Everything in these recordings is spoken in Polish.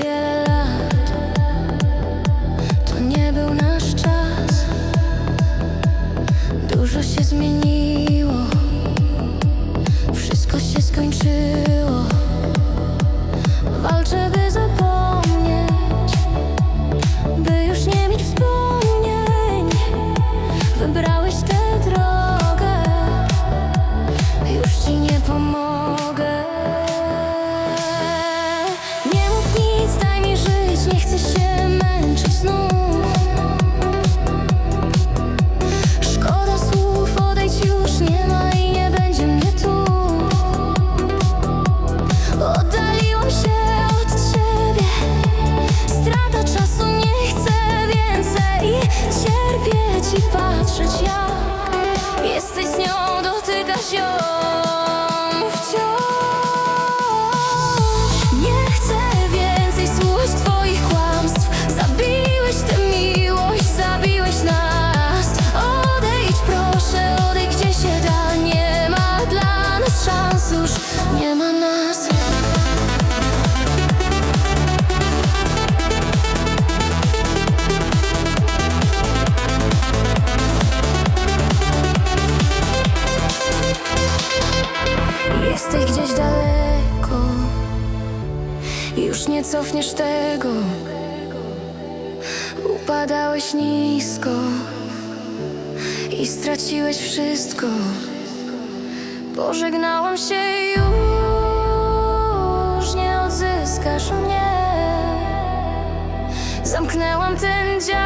wiele lat. To nie był nasz czas. Dużo się zmieniło, wszystko się skończyło. Walczę, by zapomnieć, by już nie mieć wspomnień. Wybrałeś tę drogę, już ci nie pomogę. Nie mów nic, daj mi żyć, nie chcę się męczyć znów. Szkoda słów, odejdź już, nie ma i nie będzie mnie tu. Oddaliłam się od ciebie, strata czasu, nie chcę więcej. Cierpię ci patrzeć, jak jesteś z nią, dotykasz ją wciąż. Nie chcę więcej słuchać twoich kłamstw. Zabiłeś tę miłość, zabiłeś nas. Odejdź proszę, odejdź gdzie się da. Nie ma dla nas szans, już nie ma nas. Jesteś gdzieś daleko, już nie cofniesz tego. Upadałeś nisko i straciłeś wszystko. Pożegnałam się, już nie odzyskasz mnie. Zamknęłam ten dział,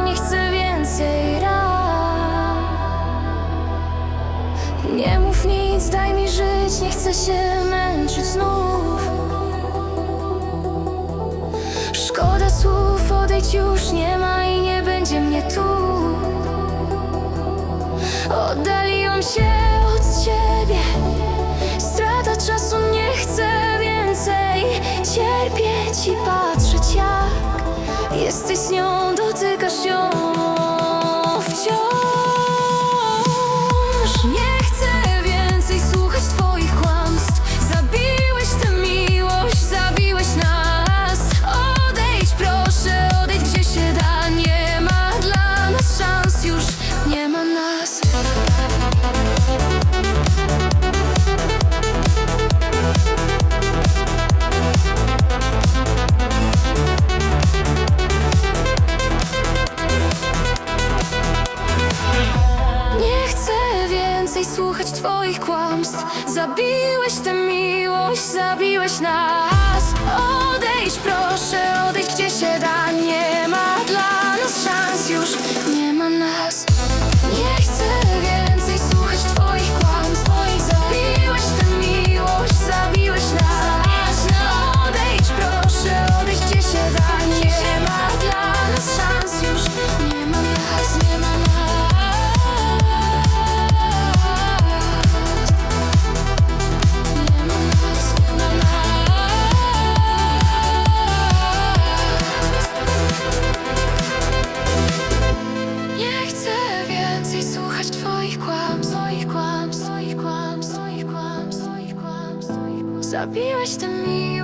nie chcę więcej ran. Nie mów nic, daj mi żyć, nie chcę się męczyć znów. Szkoda słów, odejdź już, nie ma i nie będzie mnie tu. Oddaliłam się od ciebie, strata czasu, nie chcę więcej. Cierpię ci patrzeć, jak jesteś z nią, dotykasz ją wciąż. Nie chcę więcej słuchać twoich kłamstw. Zabiłeś tę miłość, zabiłeś nas. Odejdź proszę, odejdź gdzie się da. Nie ma dla nas szans, już nie ma nas. Nie chcę więcej słuchać twoich kłamstw. Zabiłeś tę miłość, zabiłeś nas. Odejdź proszę, odejdź gdzie się da. Nie ma dla nas szans, już nie ma nas. Nie chcę więcej słuchać twoich kłamstw. Zabiłeś tę miłość, zabiłeś nas. Odejdź proszę, odejdź gdzie się da. Nie ma dla nas szans, już nie ma nas, nie ma nas. Nie chcę więcej słuchać twoich kłamstw, twoich kłamstw, twoich kłamstw, twoich kłamstw, twoich kłamstw, twoich kłamstw. Zabiłeś tę miłość.